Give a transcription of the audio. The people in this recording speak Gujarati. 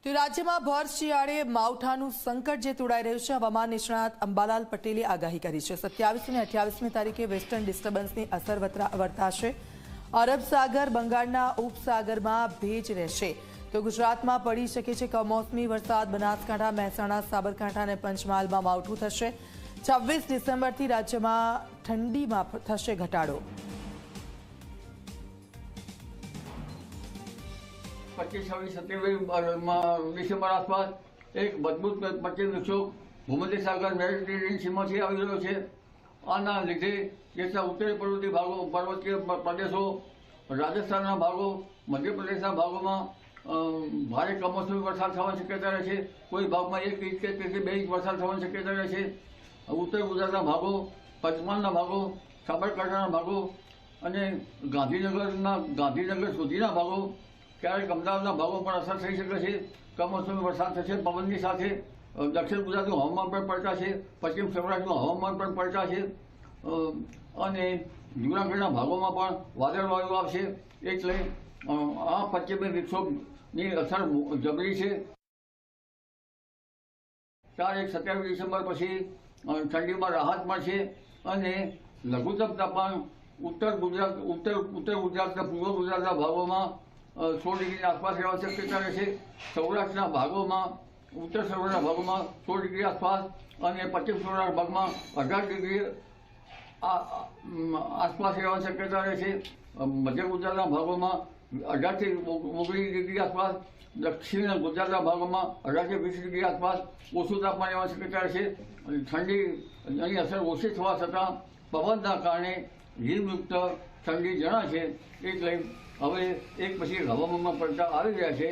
તો રાજ્યમાં ભર શિયાળે માવઠાનું સંકટ જે તોડાઈ રહ્યું છે, હવામાન નિષ્ણાત અંબાલાલ પટેલે આગાહી કરી છે। 27 અને 28મી તારીખે વેસ્ટર્ન ડિસ્ટર્બન્સની અસર વર્તાશે। અરબ સાગર, બંગાળના ઉપસાગરમાં ભેજ રહેશે તો ગુજરાતમાં પડી શકે છે કમોસમી વરસાદ। બનાસકાંઠા, મહેસાણા, સાબરકાંઠા અને પંચમહાલમાં માવઠું થશે। 26 ડિસેમ્બરથી રાજ્યમાં ઠંડીમાં થશે ઘટાડો। 25, 26, 27 ડિસેમ્બર આસપાસ એક મજબૂત પશ્ચિમ વિક્ષોભ ભૂમધ્ય સાગર મેડિટેરિયન સીમાથી આવી રહ્યો છે। આના લીધે દેશના ઉત્તરી પર્વતીય પ્રદેશો, રાજસ્થાનના ભાગો, મધ્યપ્રદેશના ભાગોમાં ભારે કમોસમી વરસાદ થવાની શક્યતા રહે છે। કોઈ ભાગમાં 1 ઇંચ કે તેથી 2 ઇંચ વરસાદ થવાની શક્યતા રહે છે। ઉત્તર ગુજરાતના ભાગો, પંચમહાલના ભાગો, સાબરકાંઠાના ભાગો અને ગાંધીનગર સુધીના ભાગો, ક્યારેક અમદાવાદના ભાગો પર અસર થઈ શકે છે। કમોસમી વરસાદ થશે પવનની સાથે। દક્ષિણ ગુજરાતનું હવામાન પણ પલટાશે, પશ્ચિમ સૌરાષ્ટ્રનું હવામાન પણ પલટાશે અને જૂનાગઢના ભાગોમાં પણ વાદળવાયુ આવશે। એટલે આ પશ્ચિમી વિક્ષોભની અસર જબરી છે। 27 ડિસેમ્બર પછી ઠંડીમાં રાહત મળશે અને લઘુત્તમ તાપમાન ઉત્તર ગુજરાતના પૂર્વ ગુજરાતના ભાગોમાં 16 ડિગ્રીની આસપાસ રહેવાની શક્યતા રહેશે। સૌરાષ્ટ્રના ભાગોમાં, ઉત્તર સૌરાષ્ટ્રના ભાગોમાં 16 ડિગ્રી આસપાસ અને પશ્ચિમ સૌરાષ્ટ્રના ભાગમાં 18 ડિગ્રી આસપાસ રહેવાની શક્યતા રહેશે। મધ્ય ગુજરાતના ભાગોમાં 18 થી 19 ડિગ્રી આસપાસ, દક્ષિણ ગુજરાતના ભાગોમાં 18 થી 20 ડિગ્રી આસપાસ ઓછું તાપમાન રહેવાની શક્યતા રહેશે। ઠંડીની અસર ઓછી થવા છતાં પવનના કારણે હિમયુક્ત ઠંડી જણાશે। એટલે હવે એક પછી હવામાનમાં પલટા આવી રહ્યા છે।